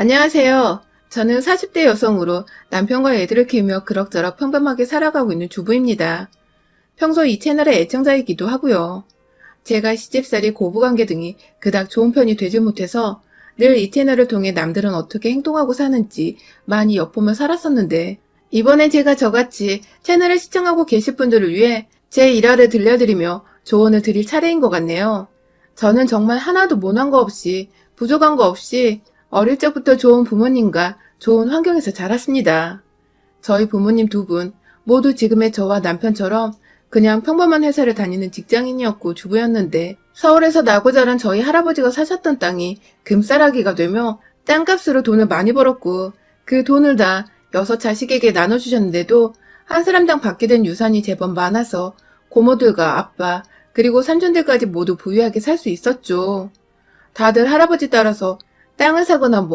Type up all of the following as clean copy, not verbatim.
안녕하세요. 저는 40대 여성으로 남편과 애들을 키우며 그럭저럭 평범하게 살아가고 있는 주부입니다. 평소 이 채널의 애청자이기도 하고요. 제가 시집살이 고부관계 등이 그닥 좋은 편이 되지 못해서 늘 이 채널을 통해 남들은 어떻게 행동하고 사는지 많이 엿보며 살았었는데, 이번엔 제가 저같이 채널을 시청하고 계실 분들을 위해 제 일화를 들려드리며 조언을 드릴 차례인 것 같네요. 저는 정말 하나도 모난 거 없이, 부족한 거 없이 어릴 적부터 좋은 부모님과 좋은 환경에서 자랐습니다. 저희 부모님 두 분 모두 지금의 저와 남편처럼 그냥 평범한 회사를 다니는 직장인이었고 주부였는데, 서울에서 나고 자란 저희 할아버지가 사셨던 땅이 금싸라기가 되며 땅값으로 돈을 많이 벌었고, 그 돈을 다 6자식에게 나눠주셨는데도 한 사람당 받게 된 유산이 제법 많아서 고모들과 아빠 그리고 삼촌들까지 모두 부유하게 살 수 있었죠. 다들 할아버지 따라서 땅을 사거나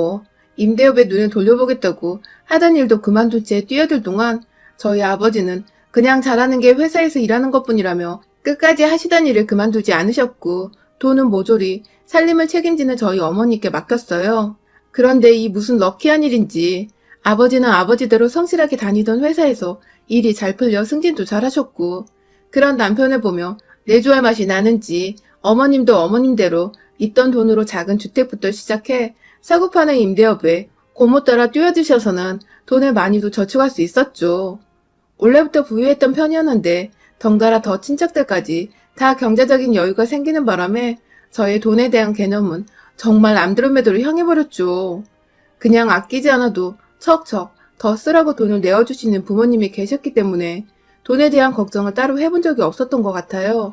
임대업에 눈을 돌려보겠다고 하던 일도 그만둔 채 뛰어들 동안 저희 아버지는 그냥 잘하는 게 회사에서 일하는 것뿐이라며 끝까지 하시던 일을 그만두지 않으셨고, 돈은 모조리 살림을 책임지는 저희 어머니께 맡겼어요. 그런데 이 무슨 럭키한 일인지 아버지는 아버지대로 성실하게 다니던 회사에서 일이 잘 풀려 승진도 잘하셨고, 그런 남편을 보며 내조할 맛이 나는지 어머님도 어머님대로 있던 돈으로 작은 주택부터 시작해 사고 파는 임대업에 고모 따라 뛰어드셔서는 돈을 많이도 저축할 수 있었죠. 원래부터 부유했던 편이었는데 덩달아 더 친척들까지 다 경제적인 여유가 생기는 바람에 저의 돈에 대한 개념은 정말 안드로메다로 향해버렸죠. 그냥 아끼지 않아도 척척 더 쓰라고 돈을 내어주시는 부모님이 계셨기 때문에 돈에 대한 걱정을 따로 해본 적이 없었던 것 같아요.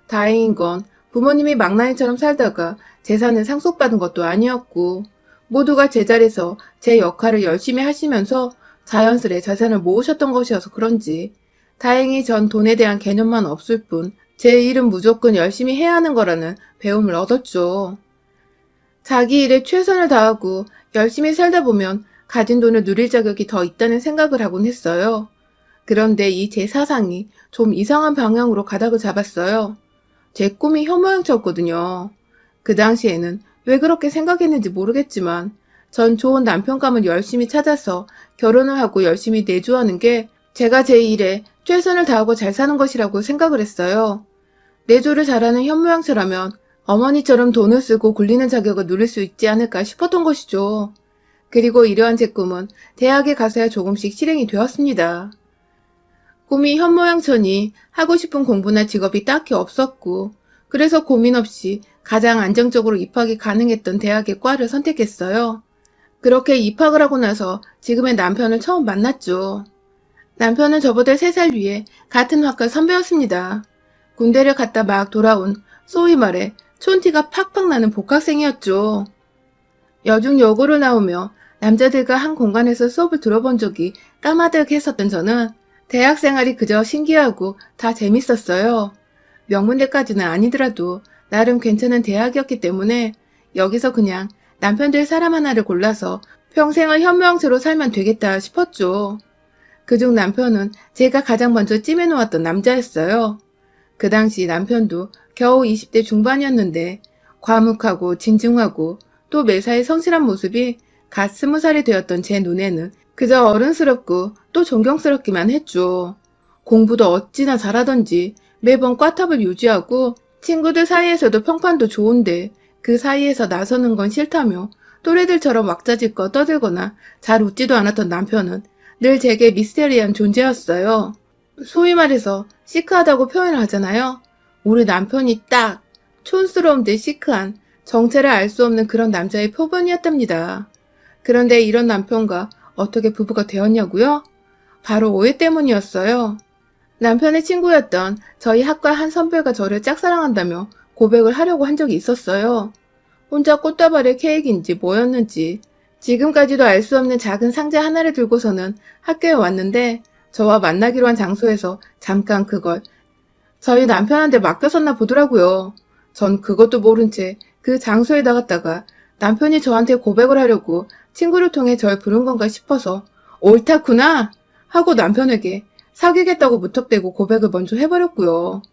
다행인 건 부모님이 망나니처럼 살다가 재산을 상속받은 것도 아니었고, 모두가 제자리에서 제 역할을 열심히 하시면서 자연스레 재산을 모으셨던 것이어서 그런지 다행히 전 돈에 대한 개념만 없을 뿐 제 일은 무조건 열심히 해야 하는 거라는 배움을 얻었죠. 자기 일에 최선을 다하고 열심히 살다 보면 가진 돈을 누릴 자격이 더 있다는 생각을 하곤 했어요. 그런데 이 제 사상이 좀 이상한 방향으로 가닥을 잡았어요. 제 꿈이 현모양처였거든요. 그 당시에는 왜 그렇게 생각했는지 모르겠지만 전 좋은 남편감을 열심히 찾아서 결혼을 하고 열심히 내조하는 게 제가 제 일에 최선을 다하고 잘 사는 것이라고 생각을 했어요. 내조를 잘하는 현모양처라면 어머니처럼 돈을 쓰고 굴리는 자격을 누릴 수 있지 않을까 싶었던 것이죠. 그리고 이러한 제 꿈은 대학에 가서야 조금씩 실행이 되었습니다. 꿈이 현모양처니 하고 싶은 공부나 직업이 딱히 없었고, 그래서 고민 없이 가장 안정적으로 입학이 가능했던 대학의 과를 선택했어요. 그렇게 입학을 하고 나서 지금의 남편을 처음 만났죠. 남편은 저보다 3살 위에 같은 학과 선배였습니다. 군대를 갔다 막 돌아온 소위 말해 촌티가 팍팍 나는 복학생이었죠. 여중 여고를 나오며 남자들과 한 공간에서 수업을 들어본 적이 까마득했었던 저는 대학 생활이 그저 신기하고 다 재밌었어요. 명문대까지는 아니더라도 나름 괜찮은 대학이었기 때문에 여기서 그냥 남편 될 사람 하나를 골라서 평생을 현모양처로 살면 되겠다 싶었죠. 그중 남편은 제가 가장 먼저 찜해놓았던 남자였어요. 그 당시 남편도 겨우 20대 중반이었는데 과묵하고 진중하고 또 매사에 성실한 모습이 갓 20살이 되었던 제 눈에는 그저 어른스럽고 또 존경스럽기만 했죠. 공부도 어찌나 잘하던지 매번 꽈탑을 유지하고 친구들 사이에서도 평판도 좋은데 그 사이에서 나서는 건 싫다며 또래들처럼 왁자지껄 떠들거나 잘 웃지도 않았던 남편은 늘 제게 미스테리한 존재였어요. 소위 말해서 시크하다고 표현을 하잖아요. 우리 남편이 딱 촌스러운 데 시크한 정체를 알 수 없는 그런 남자의 표본이었답니다. 그런데 이런 남편과 어떻게 부부가 되었냐고요? 바로 오해 때문이었어요. 남편의 친구였던 저희 학과 한 선배가 저를 짝사랑한다며 고백을 하려고 한 적이 있었어요. 혼자 꽃다발의 케이크인지 뭐였는지 지금까지도 알 수 없는 작은 상자 하나를 들고서는 학교에 왔는데 저와 만나기로 한 장소에서 잠깐 그걸 저희 남편한테 맡겼었나 보더라고요. 전 그것도 모른 채 그 장소에 나갔다가 남편이 저한테 고백을 하려고 친구를 통해 절 부른 건가 싶어서 옳다구나 하고 남편에게 사귀겠다고 무턱대고 고백을 먼저 해버렸고요.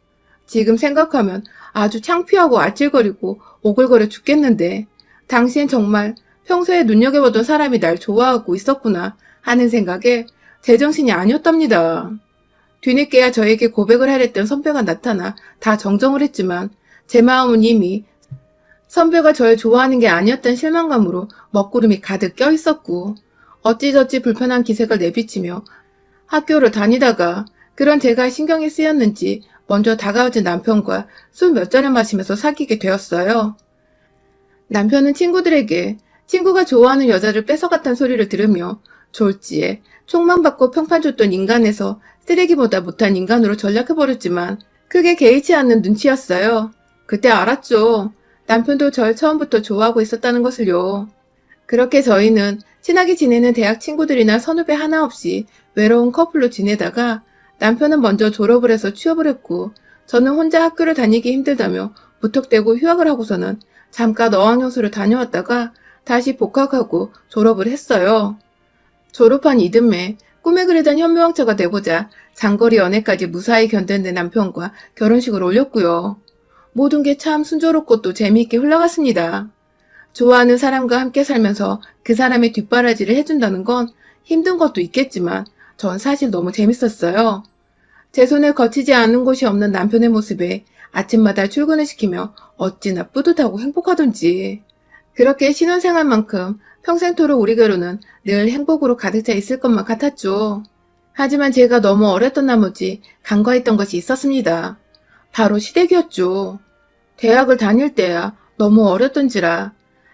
지금 생각하면 아주 창피하고 아찔거리고 오글거려 죽겠는데 당시엔 정말 평소에 눈여겨보던 사람이 날 좋아하고 있었구나 하는 생각에 제정신이 아니었답니다. 뒤늦게야 저에게 고백을 하랬던 선배가 나타나 다 정정을 했지만 제 마음은 이미 선배가 저를 좋아하는 게 아니었던 실망감으로 먹구름이 가득 껴있었고 어찌저찌 불편한 기색을 내비치며 학교를 다니다가 그런 제가 신경이 쓰였는지 먼저 다가오진 남편과 술 몇 잔을 마시면서 사귀게 되었어요. 남편은 친구들에게 친구가 좋아하는 여자를 뺏어갔다는 소리를 들으며 졸지에 총만 받고 평판 줬던 인간에서 쓰레기보다 못한 인간으로 전락해버렸지만 크게 개의치 않는 눈치였어요. 그때 알았죠. 남편도 절 처음부터 좋아하고 있었다는 것을요. 그렇게 저희는 친하게 지내는 대학 친구들이나 선후배 하나 없이 외로운 커플로 지내다가 남편은 먼저 졸업을 해서 취업을 했고 저는 혼자 학교를 다니기 힘들다며 무턱대고 휴학을 하고서는 잠깐 어학연수를 다녀왔다가 다시 복학하고 졸업을 했어요. 졸업한 이듬해 꿈에 그리던 현모양처가 되고자 장거리 연애까지 무사히 견뎌낸 남편과 결혼식을 올렸고요. 모든 게 참 순조롭고 또 재미있게 흘러갔습니다. 좋아하는 사람과 함께 살면서 그 사람의 뒷바라지를 해준다는 건 힘든 것도 있겠지만 전 사실 너무 재밌었어요. 제 손을 거치지 않는 곳이 없는 남편의 모습에 아침마다 출근을 시키며 어찌나 뿌듯하고 행복하던지. 그렇게 신혼생활만큼 평생토록 우리 결혼은 늘 행복으로 가득 차 있을 것만 같았죠. 하지만 제가 너무 어렸던 나머지 간과했던 것이 있었습니다. 바로 시댁이었죠. 대학을 다닐 때야 너무 어렸던지라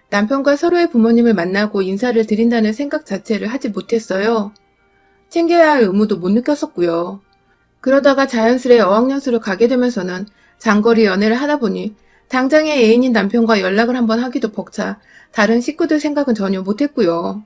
남편과 서로의 부모님을 만나고 인사를 드린다는 생각 자체를 하지 못했어요. 챙겨야 할 의무도 못 느꼈었고요. 그러다가 자연스레 어학연수를 가게 되면서는 장거리 연애를 하다 보니 당장의 애인인 남편과 연락을 한번 하기도 벅차 다른 식구들 생각은 전혀 못했고요.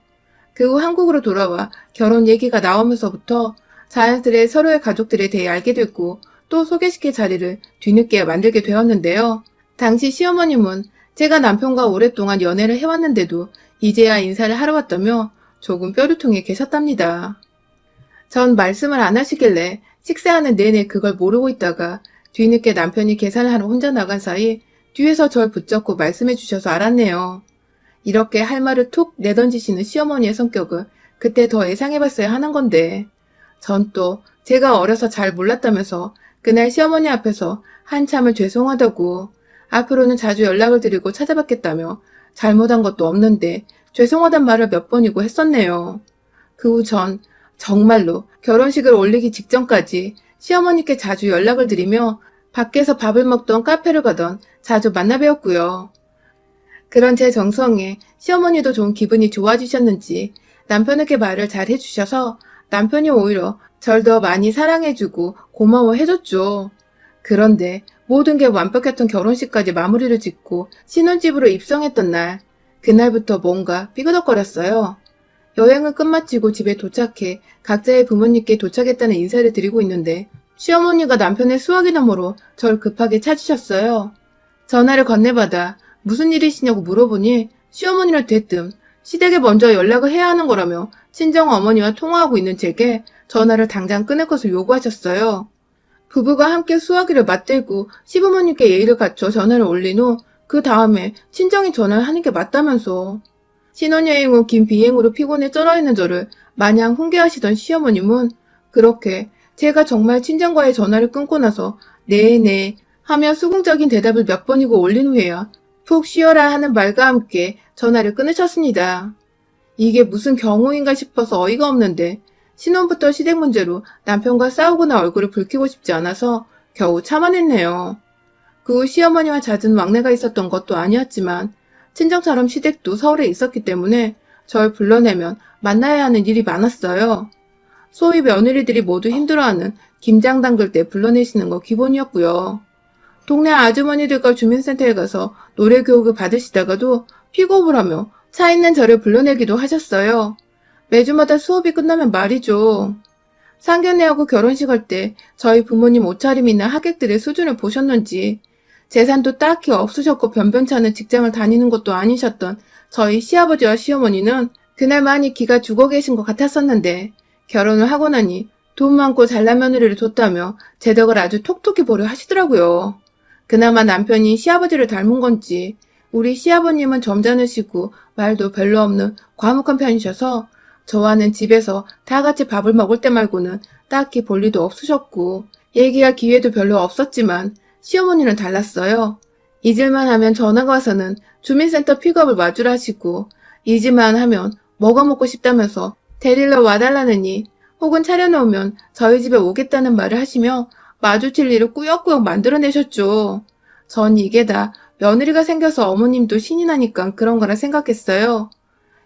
그 후 한국으로 돌아와 결혼 얘기가 나오면서부터 자연스레 서로의 가족들에 대해 알게 됐고 또 소개시킬 자리를 뒤늦게 만들게 되었는데요. 당시 시어머님은 제가 남편과 오랫동안 연애를 해왔는데도 이제야 인사를 하러 왔다며 조금 뼈류통에 계셨답니다. 전 말씀을 안 하시길래 식사하는 내내 그걸 모르고 있다가 뒤늦게 남편이 계산을 하러 혼자 나간 사이 뒤에서 절 붙잡고 말씀해 주셔서 알았네요. 이렇게 할 말을 툭 내던지시는 시어머니의 성격을 그때 더 예상해봤어야 하는 건데 전 또 제가 어려서 잘 몰랐다면서 그날 시어머니 앞에서 한참을 죄송하다고 앞으로는 자주 연락을 드리고 찾아뵙겠다며 잘못한 것도 없는데 죄송하단 말을 몇 번이고 했었네요. 그 후 전 정말로 결혼식을 올리기 직전까지 시어머니께 자주 연락을 드리며 밖에서 밥을 먹던 카페를 가던 자주 만나 뵈었고요. 그런 제 정성에 시어머니도 좀 기분이 좋아지셨는지 남편에게 말을 잘 해주셔서 남편이 오히려 절 더 많이 사랑해주고 고마워해줬죠. 그런데 모든 게 완벽했던 결혼식까지 마무리를 짓고 신혼집으로 입성했던 날, 그날부터 뭔가 삐그덕거렸어요. 여행을 끝마치고 집에 도착해 각자의 부모님께 도착했다는 인사를 드리고 있는데 시어머니가 남편의 수화기 너머로 절 급하게 찾으셨어요. 전화를 건네받아 무슨 일이시냐고 물어보니 시어머니를 대뜸 시댁에 먼저 연락을 해야 하는 거라며 친정어머니와 통화하고 있는 제게 전화를 당장 끊을 것을 요구하셨어요. 부부가 함께 수화기를 맞들고 시부모님께 예의를 갖춰 전화를 올린 후 그 다음에 친정이 전화를 하는 게 맞다면서. 신혼여행 후 긴 비행으로 피곤해 쩔어있는 저를 마냥 훈계하시던 시어머님은 그렇게 제가 정말 친정과의 전화를 끊고 나서 네네 하며 수긍적인 대답을 몇 번이고 올린 후에야 푹 쉬어라 하는 말과 함께 전화를 끊으셨습니다. 이게 무슨 경우인가 싶어서 어이가 없는데 신혼부터 시댁 문제로 남편과 싸우거나 얼굴을 붉히고 싶지 않아서 겨우 참아냈네요. 그 후 시어머니와 잦은 왕래가 있었던 것도 아니었지만 친정처럼 시댁도 서울에 있었기 때문에 절 불러내면 만나야 하는 일이 많았어요. 소위 며느리들이 모두 힘들어하는 김장 담글 때 불러내시는 거 기본이었고요. 동네 아주머니들과 주민센터에 가서 노래 교육을 받으시다가도 픽업을 하며 차 있는 저를 불러내기도 하셨어요. 매주마다 수업이 끝나면 말이죠. 상견례하고 결혼식 할 때 저희 부모님 옷차림이나 하객들의 수준을 보셨는지 재산도 딱히 없으셨고 변변찮은 직장을 다니는 것도 아니셨던 저희 시아버지와 시어머니는 그날 많이 기가 죽어 계신 것 같았었는데 결혼을 하고 나니 돈 많고 잘난 며느리를 뒀다며 재덕을 아주 톡톡히 보려 하시더라고요. 그나마 남편이 시아버지를 닮은 건지 우리 시아버님은 점잖으시고 말도 별로 없는 과묵한 편이셔서 저와는 집에서 다 같이 밥을 먹을 때 말고는 딱히 볼 일도 없으셨고 얘기할 기회도 별로 없었지만 시어머니는 달랐어요. 잊을만 하면 전화가 와서는 주민센터 픽업을 마주라 하시고 잊을만 하면 뭐가 먹고 싶다면서 데리러 와달라느니 혹은 차려놓으면 저희 집에 오겠다는 말을 하시며 마주칠 일을 꾸역꾸역 만들어내셨죠. 전 이게 다 며느리가 생겨서 어머님도 신이 나니까 그런 거라 생각했어요.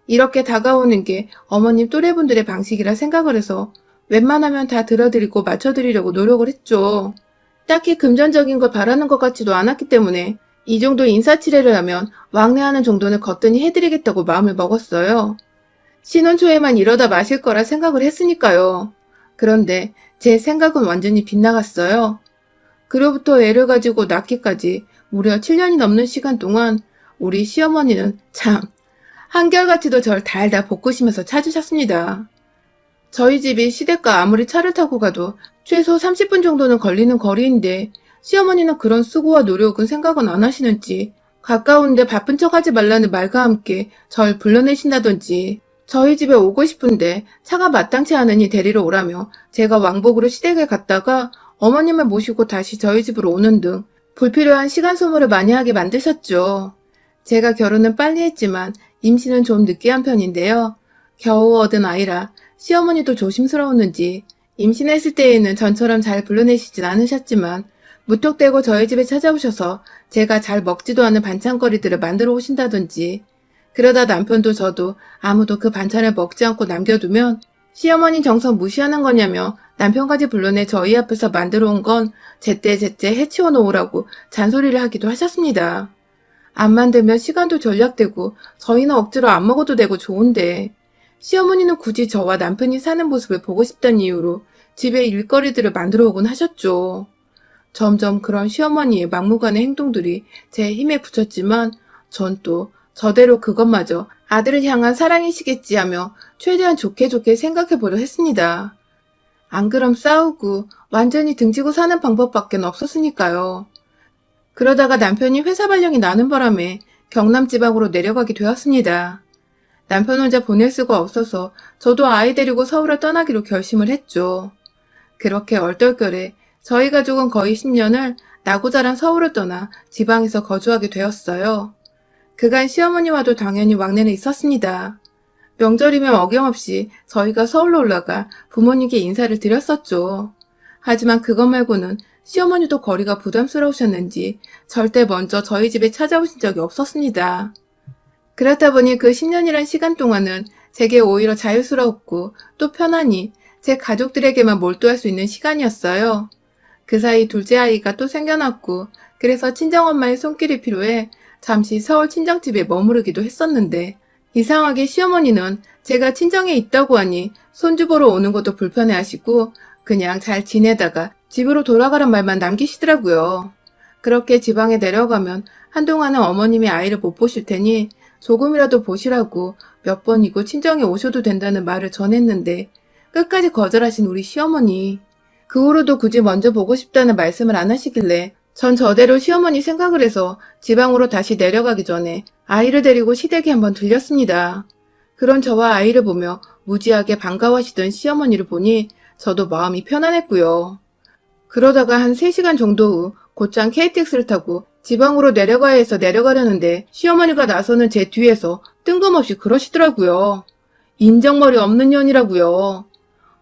이렇게 다가오는 게 어머님 또래분들의 방식이라 생각을 해서 웬만하면 다 들어드리고 맞춰드리려고 노력을 했죠. 딱히 금전적인 걸 바라는 것 같지도 않았기 때문에 이 정도 인사치레를 하면 왕래하는 정도는 거뜬히 해드리겠다고 마음을 먹었어요. 신혼 초에만 이러다 마실 거라 생각을 했으니까요. 그런데 제 생각은 완전히 빗나갔어요. 그로부터 애를 가지고 낳기까지 무려 7년이 넘는 시간 동안 우리 시어머니는 참 한결같이도 절 달달 볶으시면서 찾으셨습니다. 저희 집이 시댁과 아무리 차를 타고 가도 최소 30분 정도는 걸리는 거리인데 시어머니는 그런 수고와 노력은 생각은 안 하시는지 가까운데 바쁜 척하지 말라는 말과 함께 절 불러내신다든지 저희 집에 오고 싶은데 차가 마땅치 않으니 데리러 오라며 제가 왕복으로 시댁에 갔다가 어머님을 모시고 다시 저희 집으로 오는 등 불필요한 시간 소모를 많이 하게 만드셨죠. 제가 결혼은 빨리 했지만 임신은 좀 늦게 한 편인데요. 겨우 얻은 아이라 시어머니도 조심스러웠는지 임신했을 때에는 전처럼 잘 불러내시진 않으셨지만 무턱대고 저희 집에 찾아오셔서 제가 잘 먹지도 않은 반찬거리들을 만들어 오신다든지 그러다 남편도 저도 아무도 그 반찬을 먹지 않고 남겨두면 시어머니 정성 무시하는 거냐며 남편까지 불러내 저희 앞에서 만들어 온 건 제때제때 해치워 놓으라고 잔소리를 하기도 하셨습니다. 안 만들면 시간도 절약되고 저희는 억지로 안 먹어도 되고 좋은데 시어머니는 굳이 저와 남편이 사는 모습을 보고 싶다는 이유로 집에 일거리들을 만들어 오곤 하셨죠. 점점 그런 시어머니의 막무가내 행동들이 제 힘에 붙였지만 전 또 저대로 그것마저 아들을 향한 사랑이시겠지 하며 최대한 좋게 생각해보려 했습니다. 안 그럼 싸우고 완전히 등지고 사는 방법밖에 없었으니까요. 그러다가 남편이 회사 발령이 나는 바람에 경남 지방으로 내려가게 되었습니다. 남편 혼자 보낼 수가 없어서 저도 아이 데리고 서울을 떠나기로 결심을 했죠. 그렇게 얼떨결에 저희 가족은 거의 10년을 나고 자란 서울을 떠나 지방에서 거주하게 되었어요. 그간 시어머니와도 당연히 왕래는 있었습니다. 명절이면 어김없이 저희가 서울로 올라가 부모님께 인사를 드렸었죠. 하지만 그것 말고는 시어머니도 거리가 부담스러우셨는지 절대 먼저 저희 집에 찾아오신 적이 없었습니다. 그렇다 보니 그 10년이란 시간 동안은 제게 오히려 자유스러웠고 또 편안히 제 가족들에게만 몰두할 수 있는 시간이었어요. 그 사이 둘째 아이가 또 생겨났고 그래서 친정엄마의 손길이 필요해 잠시 서울 친정집에 머무르기도 했었는데 이상하게 시어머니는 제가 친정에 있다고 하니 손주 보러 오는 것도 불편해하시고 그냥 잘 지내다가 집으로 돌아가란 말만 남기시더라고요. 그렇게 지방에 내려가면 한동안은 어머님이 아이를 못 보실 테니 조금이라도 보시라고 몇 번이고 친정에 오셔도 된다는 말을 전했는데 끝까지 거절하신 우리 시어머니. 그 후로도 굳이 먼저 보고 싶다는 말씀을 안 하시길래 전 저대로 시어머니 생각을 해서 지방으로 다시 내려가기 전에 아이를 데리고 시댁에 한번 들렸습니다. 그런 저와 아이를 보며 무지하게 반가워하시던 시어머니를 보니 저도 마음이 편안했고요. 그러다가 한 3시간 정도 후 곧장 KTX를 타고 지방으로 내려가야 해서 내려가려는데 시어머니가 나서는 제 뒤에서 뜬금없이 그러시더라고요. 인정머리 없는 년이라고요.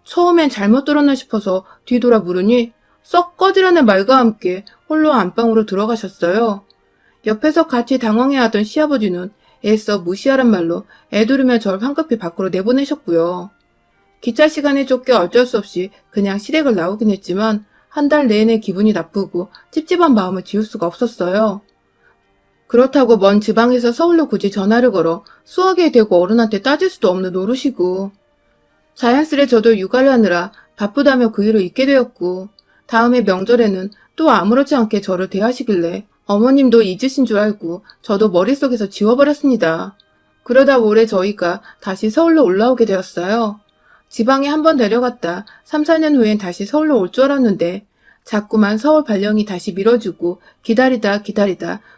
처음엔 잘못 들었나 싶어서 뒤돌아 물으니 썩 꺼지라는 말과 함께 홀로 안방으로 들어가셨어요. 옆에서 같이 당황해하던 시아버지는 애써 무시하란 말로 애두르며 절 황급히 밖으로 내보내셨고요. 기차 시간에 쫓겨 어쩔 수 없이 그냥 시댁을 나오긴 했지만 한 달 내내 기분이 나쁘고 찝찝한 마음을 지울 수가 없었어요. 그렇다고 먼 지방에서 서울로 굳이 전화를 걸어 수하게 되고 어른한테 따질 수도 없는 노릇이고 자연스레 저도 육아를 하느라 바쁘다며 그 일을 잊게 되었고 다음에 명절에는 또 아무렇지 않게 저를 대하시길래 어머님도 잊으신 줄 알고 저도 머릿속에서 지워버렸습니다. 그러다 올해 저희가 다시 서울로 올라오게 되었어요. 지방에 한번 내려갔다 3, 4년 후엔 다시 서울로 올 줄 알았는데 자꾸만 서울 발령이 다시 미뤄지고 기다리다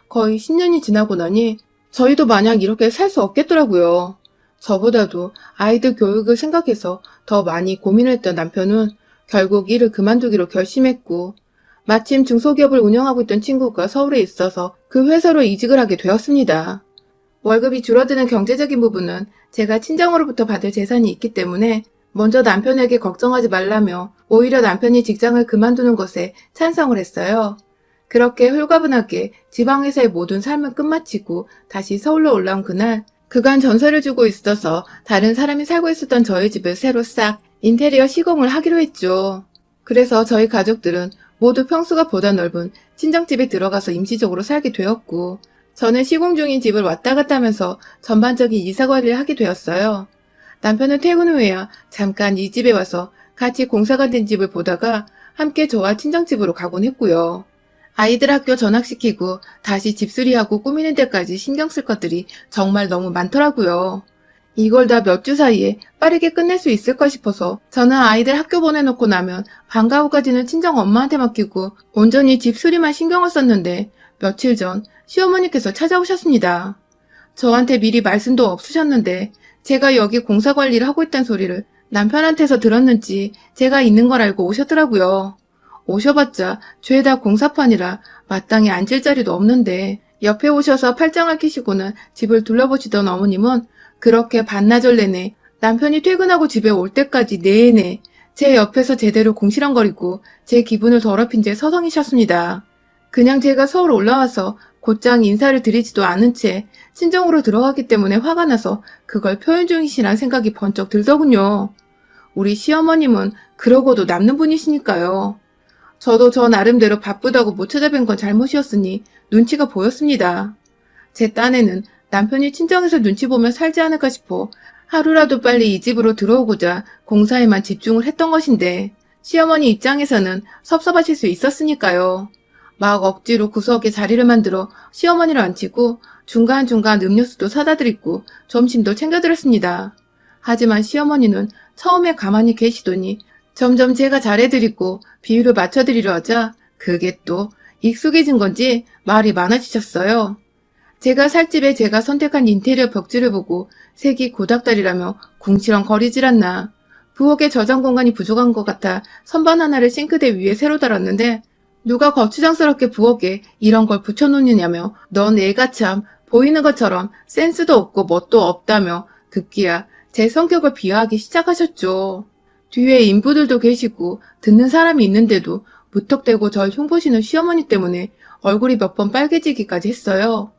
거의 10년이 지나고 나니 저희도 마냥 이렇게 살 수 없겠더라고요. 저보다도 아이들 교육을 생각해서 더 많이 고민했던 남편은 결국 일을 그만두기로 결심했고, 마침 중소기업을 운영하고 있던 친구가 서울에 있어서 그 회사로 이직을 하게 되었습니다. 월급이 줄어드는 경제적인 부분은 제가 친정으로부터 받을 재산이 있기 때문에 먼저 남편에게 걱정하지 말라며 오히려 남편이 직장을 그만두는 것에 찬성을 했어요. 그렇게 홀가분하게 지방회사의 모든 삶을 끝마치고 다시 서울로 올라온 그날, 그간 전세를 주고 있어서 다른 사람이 살고 있었던 저희 집을 새로 싹 인테리어 시공을 하기로 했죠. 그래서 저희 가족들은 모두 평수가 보다 넓은 친정집에 들어가서 임시적으로 살게 되었고, 저는 시공 중인 집을 왔다 갔다 하면서 전반적인 이사관리를 하게 되었어요. 남편은 퇴근 후에야 잠깐 이 집에 와서 같이 공사가 된 집을 보다가 함께 저와 친정집으로 가곤 했고요. 아이들 학교 전학시키고 다시 집수리하고 꾸미는 데까지 신경 쓸 것들이 정말 너무 많더라고요. 이걸 다 몇 주 사이에 빠르게 끝낼 수 있을까 싶어서 저는 아이들 학교 보내놓고 나면 방과 후까지는 친정 엄마한테 맡기고 온전히 집수리만 신경을 썼는데, 며칠 전 시어머니께서 찾아오셨습니다. 저한테 미리 말씀도 없으셨는데 제가 여기 공사 관리를 하고 있다는 소리를 남편한테서 들었는지 제가 있는 걸 알고 오셨더라고요. 오셔봤자 죄다 공사판이라 마땅히 앉을 자리도 없는데, 옆에 오셔서 팔짱을 끼시고는 집을 둘러보시던 어머님은 그렇게 반나절 내내 남편이 퇴근하고 집에 올 때까지 내내 제 옆에서 제대로 궁시렁거리고 제 기분을 더럽힌 채 서성이셨습니다. 그냥 제가 서울 올라와서 곧장 인사를 드리지도 않은 채 친정으로 들어가기 때문에 화가 나서 그걸 표현 중이시란 생각이 번쩍 들더군요. 우리 시어머님은 그러고도 남는 분이시니까요. 저도 저 나름대로 바쁘다고 못 찾아뵌 건 잘못이었으니 눈치가 보였습니다. 제 딴에는 남편이 친정에서 눈치 보며 살지 않을까 싶어 하루라도 빨리 이 집으로 들어오고자 공사에만 집중을 했던 것인데, 시어머니 입장에서는 섭섭하실 수 있었으니까요. 막 억지로 구석에 자리를 만들어 시어머니를 앉히고 중간중간 음료수도 사다 드리고 점심도 챙겨드렸습니다. 하지만 시어머니는 처음에 가만히 계시더니 점점 제가 잘해드리고 비율을 맞춰드리려 하자 그게 또 익숙해진 건지 말이 많아지셨어요. 제가 살 집에 제가 선택한 인테리어 벽지를 보고 색이 고닥다리라며 궁시렁거리질 않나. 부엌에 저장 공간이 부족한 것 같아 선반 하나를 싱크대 위에 새로 달았는데, 누가 거추장스럽게 부엌에 이런 걸 붙여놓느냐며 넌 애가 참 보이는 것처럼 센스도 없고 멋도 없다며 급기야 제 성격을 비하하기 시작하셨죠. 뒤에 인부들도 계시고 듣는 사람이 있는데도 무턱대고 절 흉보시는 시어머니 때문에 얼굴이 몇 번 빨개지기까지 했어요.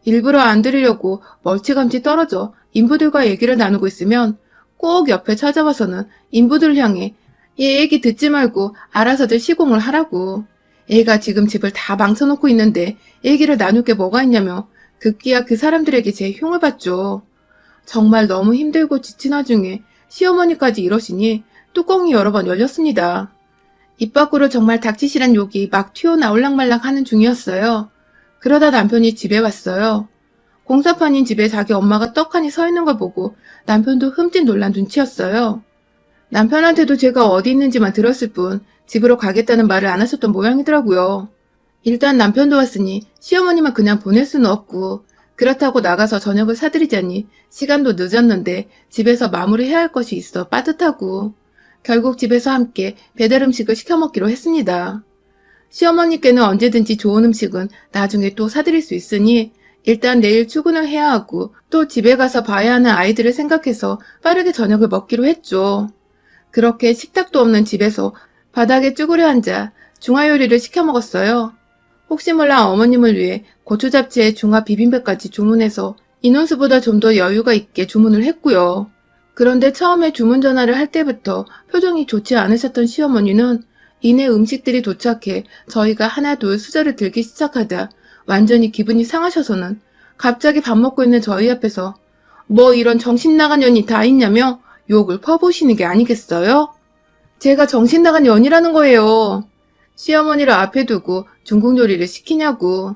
일부러 안 들으려고 멀찌감치 떨어져 인부들과 얘기를 나누고 있으면 꼭 옆에 찾아와서는 인부들을 향해 얘 얘기 듣지 말고 알아서들 시공을 하라고. 애가 지금 집을 다 망쳐놓고 있는데 얘기를 나눌 게 뭐가 있냐며 급기야 그 사람들에게 제 흉을 봤죠. 정말 너무 힘들고 지친 와중에 시어머니까지 이러시니 뚜껑이 여러 번 열렸습니다. 입 밖으로 정말 닥치시란 욕이 막 튀어나올락말락 하는 중이었어요. 그러다 남편이 집에 왔어요. 공사판인 집에 자기 엄마가 떡하니 서 있는 걸 보고 남편도 흠칫 놀란 눈치였어요. 남편한테도 제가 어디 있는지만 들었을 뿐 집으로 가겠다는 말을 안 하셨던 모양이더라고요. 일단 남편도 왔으니 시어머니만 그냥 보낼 수는 없고, 그렇다고 나가서 저녁을 사드리자니 시간도 늦었는데 집에서 마무리해야 할 것이 있어 빠듯하고, 결국 집에서 함께 배달 음식을 시켜 먹기로 했습니다. 시어머니께는 언제든지 좋은 음식은 나중에 또 사드릴 수 있으니 일단 내일 출근을 해야 하고 또 집에 가서 봐야 하는 아이들을 생각해서 빠르게 저녁을 먹기로 했죠. 그렇게 식탁도 없는 집에서 바닥에 쭈그려 앉아 중화요리를 시켜 먹었어요. 혹시 몰라 어머님을 위해 고추 잡채에 중화 비빔밥까지 주문해서 인원수보다 좀 더 여유가 있게 주문을 했고요. 그런데 처음에 주문 전화를 할 때부터 표정이 좋지 않으셨던 시어머니는 이내 음식들이 도착해 저희가 하나 둘 수저를 들기 시작하다 완전히 기분이 상하셔서는 갑자기 밥 먹고 있는 저희 앞에서 뭐 이런 정신 나간 년이 다 있냐며 욕을 퍼부으시는 게 아니겠어요? 제가 정신 나간 년이라는 거예요. 시어머니를 앞에 두고 중국 요리를 시키냐고.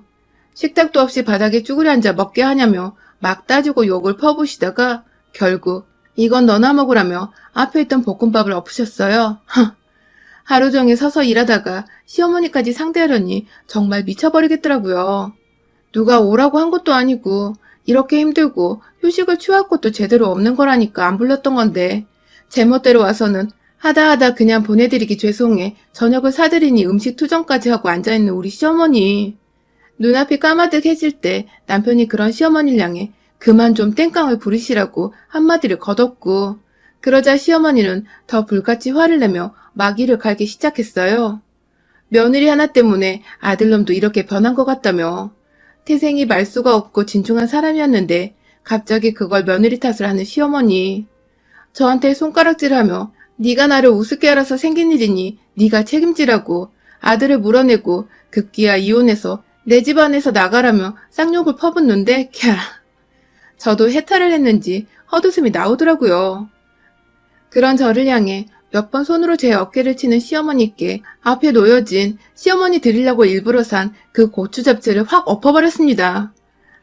식탁도 없이 바닥에 쭈그려 앉아 먹게 하냐며 막 따지고 욕을 퍼부으시다가 결국 이건 너나 먹으라며 앞에 있던 볶음밥을 엎으셨어요. 하루 종일 서서 일하다가 시어머니까지 상대하려니 정말 미쳐버리겠더라고요. 누가 오라고 한 것도 아니고 이렇게 힘들고 휴식을 취할 것도 제대로 없는 거라니까 안 불렀던 건데 제멋대로 와서는 하다 그냥 보내드리기 죄송해 저녁을 사드리니 음식 투정까지 하고 앉아있는 우리 시어머니. 눈앞이 까마득해질 때 남편이 그런 시어머니를 향해 그만 좀 땡깡을 부리시라고 한마디를 거뒀고 그러자 시어머니는 더 불같이 화를 내며 마기를 갈기 시작했어요. 며느리 하나 때문에 아들놈도 이렇게 변한 것 같다며. 태생이 말수가 없고 진중한 사람이었는데 갑자기 그걸 며느리 탓을 하는 시어머니. 저한테 손가락질하며 네가 나를 우습게 알아서 생긴 일이니 네가 책임지라고 아들을 물어내고 급기야 이혼해서 내 집안에서 나가라며 쌍욕을 퍼붓는데 캬. 저도 해탈을 했는지 헛웃음이 나오더라고요. 그런 저를 향해 몇 번 손으로 제 어깨를 치는 시어머니께 앞에 놓여진 시어머니 드리려고 일부러 산 그 고추 잡채를 확 엎어버렸습니다.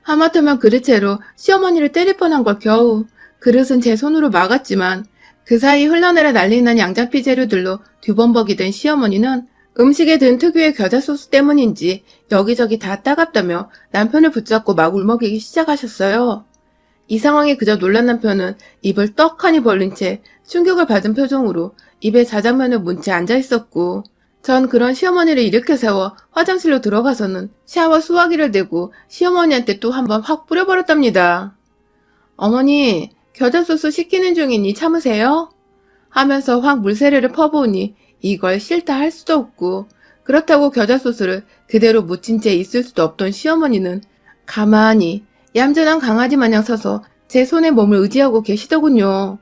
하마터면 그릇채로 시어머니를 때릴 뻔한 걸 겨우. 그릇은 제 손으로 막았지만 그 사이 흘러내려 난리난 양장피 재료들로 뒤범벅이 된 시어머니는 음식에 든 특유의 겨자 소스 때문인지 여기저기 다 따갑다며 남편을 붙잡고 막 울먹이기 시작하셨어요. 이 상황에 그저 놀란 남편은 입을 떡하니 벌린 채 충격을 받은 표정으로 입에 자장면을 문 채 앉아있었고 전 그런 시어머니를 일으켜 세워 화장실로 들어가서는 샤워 수화기를 대고 시어머니한테 또 한 번 확 뿌려버렸답니다. 어머니, 겨자소스 식히는 중이니 참으세요? 하면서 확 물세례를 퍼부으니 이걸 싫다 할 수도 없고 그렇다고 겨자소스를 그대로 묻힌 채 있을 수도 없던 시어머니는 가만히 얌전한 강아지 마냥 서서 제 손에 몸을 의지하고 계시더군요.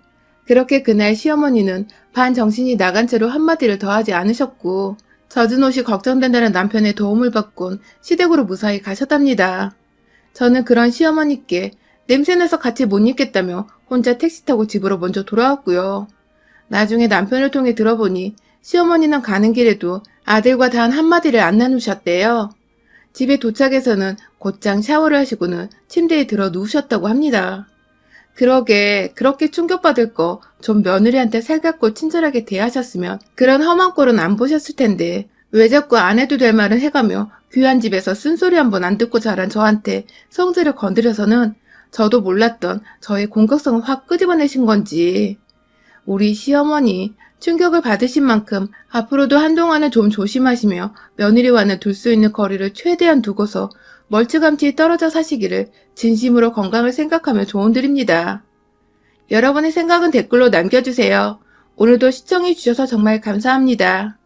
그렇게 그날 시어머니는 반정신이 나간 채로 한마디를 더 하지 않으셨고 젖은 옷이 걱정된다는 남편의 도움을 받곤 시댁으로 무사히 가셨답니다. 저는 그런 시어머니께 냄새나서 같이 못 있겠다며 혼자 택시 타고 집으로 먼저 돌아왔고요. 나중에 남편을 통해 들어보니 시어머니는 가는 길에도 아들과 단 한마디를 안 나누셨대요. 집에 도착해서는 곧장 샤워를 하시고는 침대에 들어 누우셨다고 합니다. 그러게 그렇게 충격받을 거 좀 며느리한테 살갑고 친절하게 대하셨으면 그런 험한 꼴은 안 보셨을 텐데 왜 자꾸 안 해도 될 말은 해가며 귀한 집에서 쓴소리 한 번 안 듣고 자란 저한테 성질을 건드려서는 저도 몰랐던 저의 공격성을 확 끄집어내신 건지. 우리 시어머니 충격을 받으신 만큼 앞으로도 한동안은 좀 조심하시며 며느리와는 둘 수 있는 거리를 최대한 두고서 멀찌감치 떨어져 사시기를 진심으로 건강을 생각하며 조언드립니다. 여러분의 생각은 댓글로 남겨주세요. 오늘도 시청해주셔서 정말 감사합니다.